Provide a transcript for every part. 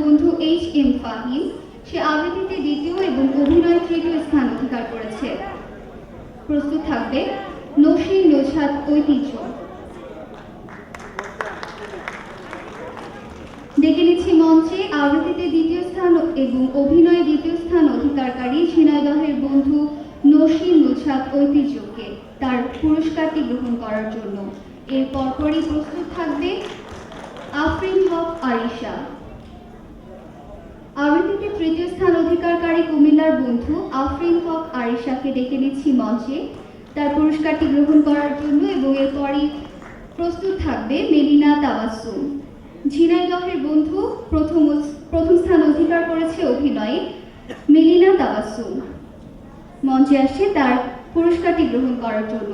বন্ধু H.M. ফাহিম, সে আবৃত্তিতে দ্বিতীয় এবং অভিনয়ে তৃতীয় স্থান অধিকার করেছে। প্রস্তুত থাকবে নসীন নৌছাদ ঐতিহ্য। ডেকে নিচ্ছি মঞ্চে আবৃত্তিতে দ্বিতীয় স্থান এবং অভিনয়ে দ্বিতীয় স্থান অধিকারকারী ঝিনাইদহের বন্ধু নসীন নৌছাদ ঐতিহ্যকে তার পুরস্কারটি গ্রহণ করার জন্য। এর পরপরই প্রস্তুত থাকবে আফরিন হক আরিশা। আবৃত্তিতে তৃতীয় স্থান অধিকারকারী কুমিল্লার বন্ধু আফরিন হক আরিশাকে ডেকে নিচ্ছি মঞ্চে তার পুরস্কারটি গ্রহণ করার জন্য এবং এরপরই প্রস্তুত থাকবে মেলিনা তাবাসসুম। ঝিনাইদহের বন্ধু প্রথম স্থান অধিকার করেছে অভিনয়ে মেলিনা তাবাসসুম। মঞ্চে আসছে তার পুরস্কারটি গ্রহণ করার জন্য।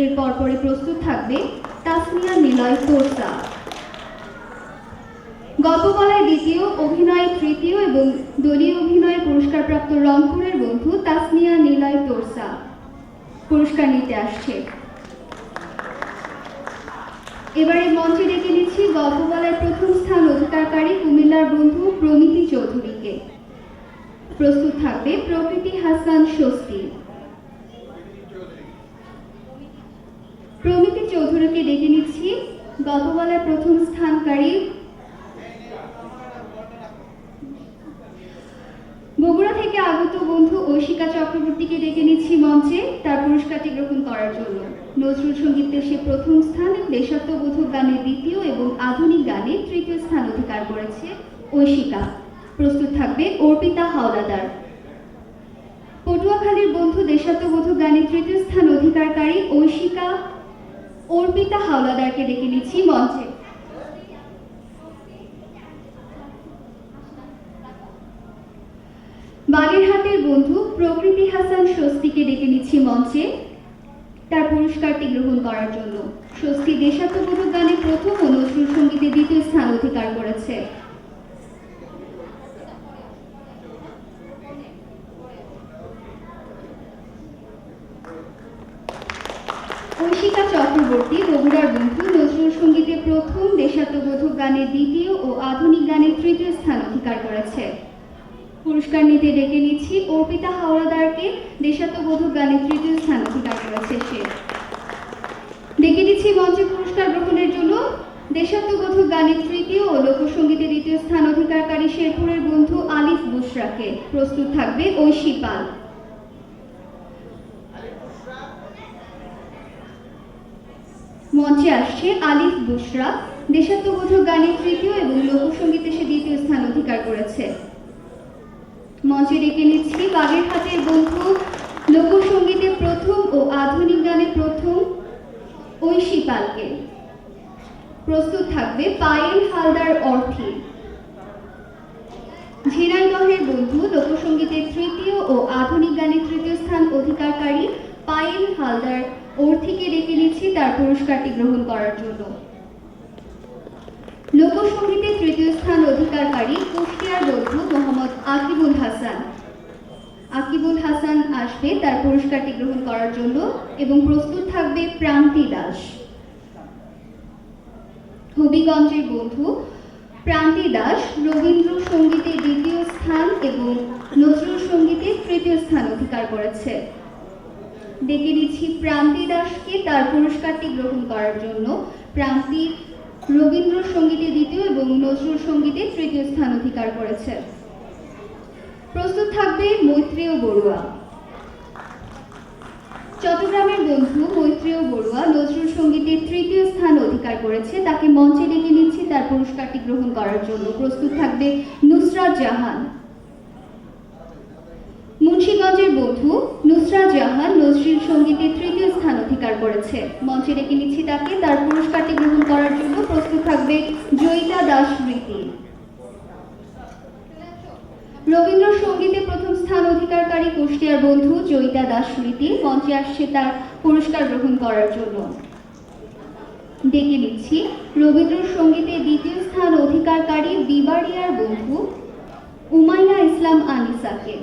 এর পরপরই প্রস্তুত থাকবে তাসনিয়া নিলয় তোরসা। গল্প বলায় দ্বিতীয়, অভিনয়ে তৃতীয় এবং দলীয় অভিনয়ে পুরস্কারপ্রাপ্ত রংপুরের বন্ধু তাসনিয়া নিলয় তোরসা পুরস্কার নিতে আসছে। এবারে মঞ্চে ডেকে নিচ্ছি গল্প বলায় প্রথম স্থান অধিকারকারী কুমিল্লার বন্ধু প্রমিতি চৌধুরীকে। প্রস্তুত থাকবে প্রকৃতি হাসান স্বস্তি। প্রমিতি চৌধুরীকে ডেকে নিচ্ছি গল্প বলায় প্রথম স্থানকারী বগুড়া থেকে আগত বন্ধু ঐশিকা চক্রবর্তীকে ডেকে নিচ্ছি মঞ্চে তার পুরস্কারটি গ্রহণ করার জন্য। নজরুল সঙ্গীতে সে প্রথম স্থান, দেশাত্মবোধক গানে দ্বিতীয় এবং আধুনিক গানে তৃতীয় স্থান অধিকার করেছে ঐশিকা। প্রস্তুত থাকবে অর্পিতা হাওলাদার। পটুয়াখালীর বন্ধু দেশাত্মবোধক গানে তৃতীয় স্থান অধিকারকারী ঐশিকা অর্পিতা হাওলাদারকে ডেকে নিচ্ছি মঞ্চে। বাগেরহাটের বন্ধু প্রকৃতি হাসান স্বস্তিকে ডেকে নিচ্ছি মঞ্চে তার পুরস্কারটি গ্রহণ করার জন্য। স্বস্তি দেশাত্মবোধক গানে প্রথম ও নজরুল সঙ্গীতে দ্বিতীয় স্থান অধিকার করেছে। ঐশিকা চক্রবর্তী বগুড়ার বন্ধু নজরুল সঙ্গীতে প্রথম, দেশাত্মবোধক গানে দ্বিতীয় ও আধুনিক গানে তৃতীয় স্থান অধিকার করেছে। পুরস্কার নিতে ডেকে নিচ্ছি অর্পিতা হাওলাদারকে, দেশাত্মবোধক গানে তৃতীয় স্থান অধিকার করেছে সে। ডেকে নিচ্ছি মঞ্চে পুরস্কার গ্রহণের জন্য দেশাত্মবোধক গানে তৃতীয় ও লোকসঙ্গীতে দ্বিতীয় স্থান অধিকারকারী শেরপুরের বন্ধু আলিফ বুশরাকে। প্রস্তুত থাকবে ঐশী পাল। মঞ্চে আসছে আলিফ বুশরা। দেশাত্মবোধক গানে তৃতীয় এবং লোকসঙ্গীতে সে দ্বিতীয় স্থান অধিকার করেছে। মঞ্চে ডেকে নিচ্ছি বাগেরহাটের বন্ধু লোকসঙ্গীতে প্রথম ও আধুনিক গানে প্রথম ঐশী পালকে। প্রস্তুত থাকবে পায়েল হালদার অর্থী। ঝিনাইদহের বন্ধু লোকসঙ্গীতে তৃতীয় ও আধুনিক গানে তৃতীয় স্থান অধিকারকারী পায়েল হালদার অর্থীকে ডেকে নিচ্ছি তার পুরস্কারটি গ্রহণ করার জন্য। লোকসঙ্গীতে তৃতীয় স্থান অধিকারকারী কুষ্টিয়ার বন্ধু মোহাম্মদ আকিবুল হাসান। আকিবুল হাসান আসবে তার পুরস্কারটি গ্রহণ করার জন্য এবং প্রস্তুত থাকবে প্রান্তি দাস। হবিগঞ্জের বন্ধু প্রান্তি দাস রবীন্দ্র সঙ্গীতে দ্বিতীয় স্থান এবং নজরুল সঙ্গীতে তৃতীয় স্থান অধিকার করেছে। ডেকে দিচ্ছি প্রান্তি দাসকে তার পুরস্কারটি গ্রহণ করার জন্য। প্রান্তি রবীন্দ্র সঙ্গীতে দ্বিতীয় এবং নজরুল সঙ্গীতে তৃতীয় স্থান অধিকার করেছে। প্রস্তুত থাকবে মৈত্রেয় বড়ুয়া। চট্টগ্রামের বন্ধু মৈত্রেয় বড়ুয়া নজরুল সঙ্গীতে তৃতীয় স্থান অধিকার করেছে। তাকে মঞ্চে ডেকে নিচ্ছি তার পুরস্কারটি গ্রহণ করার জন্য। প্রস্তুত থাকবে নুসরাত জাহান। মুন্সিগঞ্জের বন্ধু নুসরাত জাহান নজরুল সঙ্গীতে তৃতীয় স্থান অধিকার করেছে। মঞ্চে ডেকে নিচ্ছি তাকে তার পুরস্কারটি গ্রহণ করার জন্য। প্রস্তুত থাকবে জয়িতা দাস রীতি। রবীন্দ্র সঙ্গীতে প্রথম স্থান অধিকারকারী কুষ্টিয়ার বন্ধু জয়িতা দাস রীতি। মঞ্চে আসছে তার পুরস্কার গ্রহণ করার জন্য। ডেকে নিচ্ছি রবীন্দ্র সঙ্গীতে দ্বিতীয় স্থান অধিকারকারী বিবাড়িয়ার বন্ধু উমাইয়া ইসলাম আনিসাকে।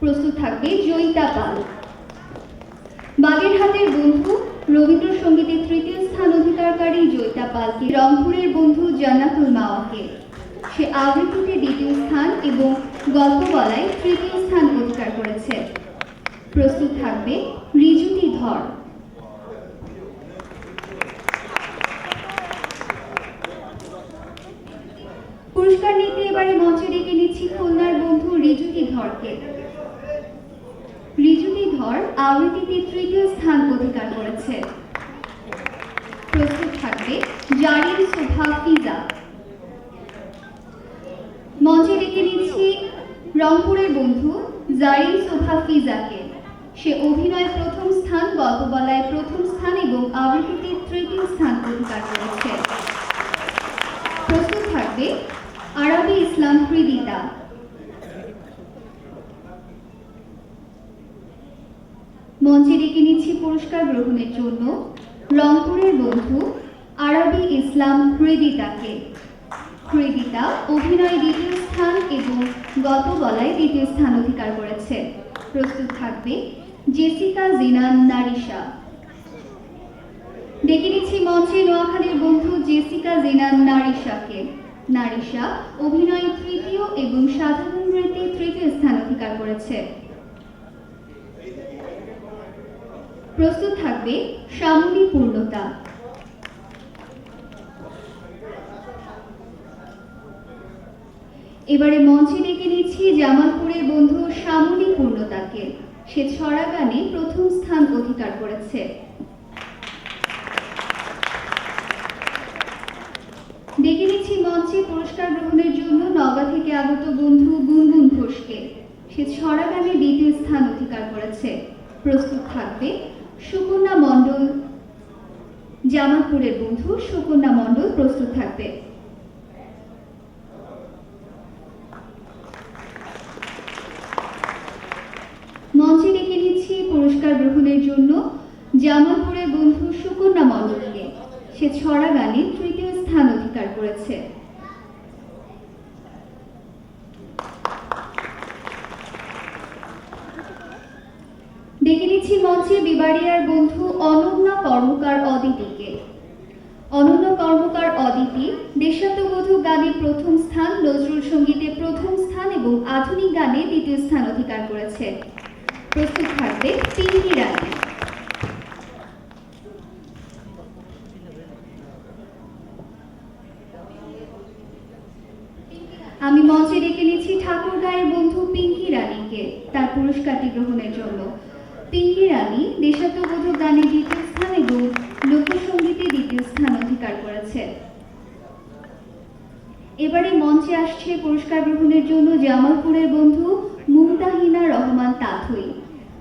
প্রস্তুত থাকবে জয়িতা পাল। বাগেরহাটের বন্ধু রবীন্দ্র সঙ্গীতে তৃতীয় স্থান অধিকারকারী জয়িতা পালকে রংপুরের বন্ধু জান্নাতুল মাওয়াকে। সে আবৃত্তিতে দ্বিতীয় স্থান এবং গল্প বলায় তৃতীয় স্থান অধিকার করেছে। প্রস্তুত থাকবে ঋজুতি ধর। পুরস্কার নিতে এবারে মঞ্চে ডেকে নিচ্ছি খুলনার বন্ধু ঋজুতি ধরকে। ঋজুতি ধর আবৃত্তিতে তৃতীয় স্থান অধিকার করেছে। প্রস্তুত থাকবে জারিন সোভা ফিজা। মঞ্চে ডেকে নিচ্ছি রংপুরের বন্ধু জারিন সোভা ফিজাকে। সে অভিনয় প্রথম স্থান, গল্প বলায় প্রথম স্থান এবং আবৃত্তিতে তৃতীয় স্থান অধিকার করেছে। প্রস্তুত থাকবে আরবি ইসলাম হৃদিতা। মঞ্চে ডেকে নিচ্ছি পুরস্কার গ্রহণের জন্য রংপুরের বন্ধু আরবি ইসলাম হৃদিতাকে। হৃদিতা অভিনয় দ্বিতীয় স্থান এবং গল্প বলায় দ্বিতীয় স্থান অধিকার করেছে। প্রস্তুত থাকবে জেসিকা জিনান নারিশা। ডেকে নিচ্ছি মঞ্চে নোয়াখালীর বন্ধু জেসিকা জিনান নারিশাকে। নারিশা অভিনয় তৃতীয় এবং সাধারণ নৃত্যে তৃতীয় স্থান অধিকার করেছে। প্রস্তুত থাকবে শ্যামলী পূর্ণতা। এবারে মঞ্চে ডেকে নিচ্ছি জামালপুরের বন্ধু শ্যামলী পূর্ণতাকে। সে ছড়া গানে প্রথম স্থান অধিকার করেছে। ডেকে নিচ্ছি মঞ্চে পুরস্কার গ্রহণের জন্য নওগাঁ থেকে আগত বন্ধু গুনগুন ঘোষকে। সে ছড়া গানে দ্বিতীয় স্থান অধিকার করেছে। প্রস্তুত থাকবে সুকন্যা মণ্ডল। জামালপুরের বন্ধু সুকন্যা মণ্ডল প্রস্তুত থাকবে। মঞ্চে ডেকে নিচ্ছি পুরস্কার গ্রহণের জন্য জামালপুরের বন্ধু সুকন্যা মণ্ডলকে। সে ছড়া গানে তৃতীয় স্থান অধিকার করেছে। ডেকে নিচ্ছি মঞ্চে বিবাড়িয়ার বন্ধু অনন্যা কর্মকার অদিতিকে। অনন্য কর্মকার অদিতি দেশাত্মবোধক গানে প্রথম স্থান, নজরুল সঙ্গীতে প্রথম স্থান এবং আধুনিক গানে দ্বিতীয় স্থান অধিকার করেছে। প্রস্তুত থাকবে পিঙ্কি রানী। আমি মঞ্চে ডেকে নিচ্ছি ঠাকুরগাঁয়ের বন্ধু পিঙ্কি রানীকে তার পুরস্কারটি গ্রহণের জন্য। পিঙ্কি রানী দেশাত্মবোধক গানে দ্বিতীয় স্থান এবং লোকসঙ্গীতে দ্বিতীয় স্থান অধিকার করেছে। এবারে মঞ্চে আসছে পুরস্কার গ্রহণের জন্য জামালপুরের বন্ধু মুমতাহিনা রহমান তাথই।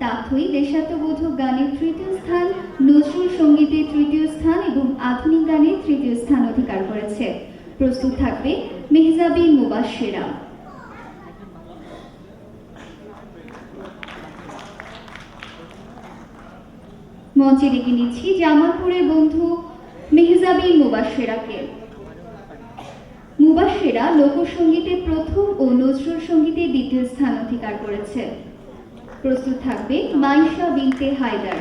তাথই দেশাত্মবোধক গানে তৃতীয় স্থান, নজরুল সঙ্গীতে তৃতীয় স্থান এবং আধুনিক গানে তৃতীয় স্থান অধিকার করেছে। প্রস্তুত থাকবে মেহজাবিন মুবাশশিরা। মঞ্চে ডেকে নিচ্ছি জামালপুরের বন্ধু মেহজাবিন মুবাশশিরাকে। মুবাশশিরা লোকসঙ্গীতে প্রথম ও নজরুল সঙ্গীতে দ্বিতীয় স্থান অধিকার করেছে। প্রস্তুত থাকবে মাইশা বিনতে হায়দার।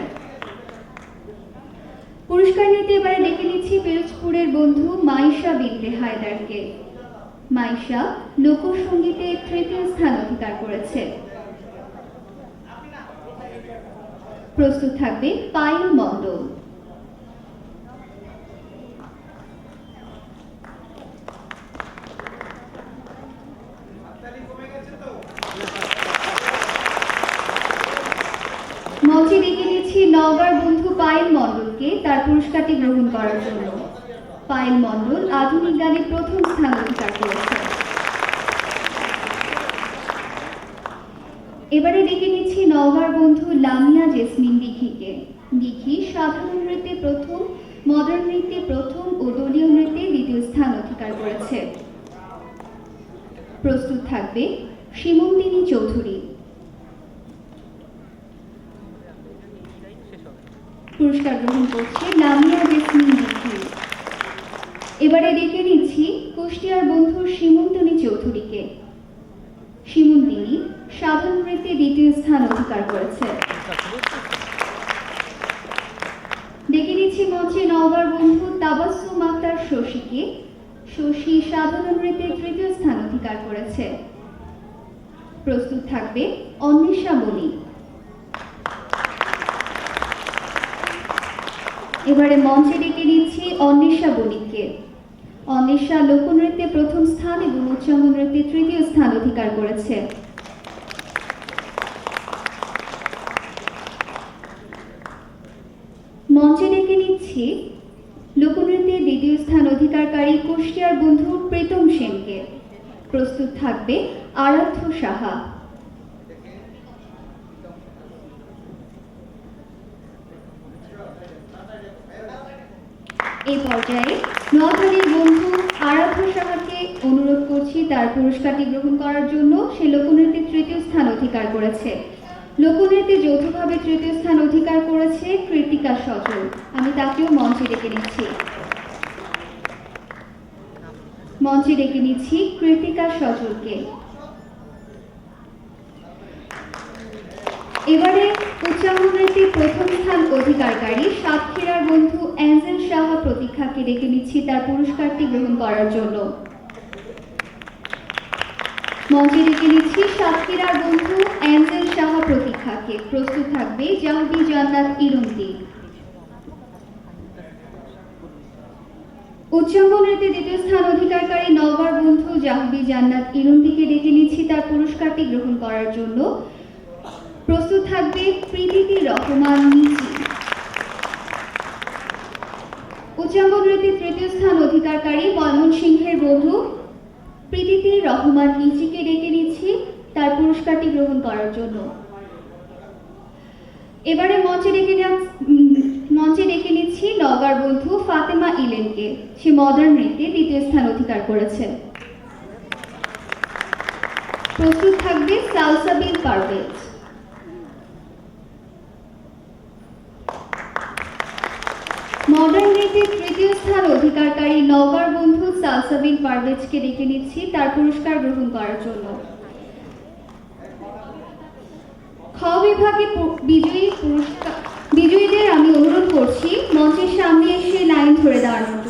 পুরস্কার নিতে এবারে ডেকে নিচ্ছি পিরোজপুরের বন্ধু মাইশা বিনতে হায়দারকে। মাইশা লোকসঙ্গীতে তৃতীয় স্থান অধিকার করেছে। প্রস্তুত থাকবে পায়েল মণ্ডল। মঞ্চে ডেকে নিচ্ছি নওগাঁর বন্ধু পায়েল মণ্ডলকে তার পুরস্কারটি গ্রহণ করার জন্য। পায়েল মণ্ডল আধুনিক গানে প্রথম স্থান অধিকার করেছে। এবারে ডেকে নিচ্ছি নওগাঁর বন্ধু লামিয়া জেসমিন দিঘিকে। দিঘি সাধারণ নৃত্যে প্রথম, মডার্ন নৃত্যে প্রথম ও দলীয় নৃত্যে দ্বিতীয় স্থান অধিকার করেছে। প্রস্তুত থাকবে সীমন্তিনী চৌধুরী। পুরস্কার গ্রহণ করছে লামিয়া জেসমিন দিঘি। এবারে ডেকে নিচ্ছি কুষ্টিয়ার বন্ধু সীমন্তিনী চৌধুরীকে। সীমন্তিনী সাধারণ নৃত্যে দ্বিতীয় স্থান অধিকার করেছে। ডেকে নিচ্ছি মঞ্চে নওগাঁর বন্ধু তাবাসসুম আক্তার শশীকে। শশী সাধনা নৃত্যে তৃতীয় স্থান অধিকার করেছে। প্রস্তুত থাকবে অন্বেষা বণিক। এবারে মঞ্চে ডেকে নিচ্ছি অন্বেষা বণিককে। অন্বেষা লোকনৃত্যে প্রথম স্থান এবং উচ্চাঙ্গ নৃত্যে তৃতীয় স্থান অধিকার করেছে। মঞ্চে ডেকে নিচ্ছি লোকনৃত্যে দ্বিতীয় স্থান অধিকারকারী কুষ্টিয়ার বন্ধু প্রীতম সেনকে। প্রস্তুত থাকবে আরাধ্য সাহা। এই পর্যায়ে নোয়াখালীর বন্ধু আরাধ্য সাহাকে অনুরোধ করছি তার পুরস্কারটি গ্রহণ করার জন্য। সে লোকনৃত্যে তৃতীয় স্থান অধিকার করেছে। লোকনৃত্যে যৌথভাবে তৃতীয় স্থান অধিকার করেছে কৃতিকা সজল। আমি তাকেও মঞ্চে ডেকে নিচ্ছি। মঞ্চে ডেকে নিচ্ছি কৃতিকা সজলকে। এবারে উচ্চাঙ্গ নৃত্যে প্রথম স্থান অধিকারকারী সাতক্ষীরার বন্ধু অ্যাঞ্জেল সাহা প্রতীক্ষাকে ডেকে নিচ্ছি তার পুরস্কারটি গ্রহণ করার জন্য। মঞ্চে ডেকে নিচ্ছি সাতক্ষীরার বন্ধু অ্যাঞ্জেল সাহা প্রতীক্ষাকে। প্রস্তুত থাকবে জাহবি জান্নাত ইরন্তি। উচ্চাঙ্গ নৃত্যে দ্বিতীয় স্থান অধিকারকারী নওগাঁর বন্ধু জাহবি জান্নাত ইরন্তিকে ডেকে নিচ্ছি তার পুরস্কারটি গ্রহণ করার জন্য। প্রস্তুত থাকবে প্রীতিতি রহমান নিচি। উচ্চাঙ্গ নৃত্যে তৃতীয় স্থান অধিকারকারী ময়মনসিংহের বন্ধু প্রীতিতি রহমান নিচিকে ডেকে নিচ্ছি তার পুরস্কারটি গ্রহণ করার জন্য। এবারে মঞ্চে ডেকে নিচ্ছি নওগাঁর বন্ধু ফাতেমা ইলেনকে। সে মডার্ন নৃত্যে দ্বিতীয় স্থান অধিকার করেছে। প্রস্তুত থাকবে সালসাবিল পারভেজ। মডার্ন নৃত্যে তৃতীয় স্থান অধিকারকারী নওগাঁর বন্ধু সালসাবিল পারভেজকে ডেকে নিচ্ছি তার পুরস্কার গ্রহণ করার জন্য। খ বিভাগে বিজয়ীদের আমি অনুরোধ করছি মঞ্চের সামনে এসে লাইন ধরে দাঁড়ানোর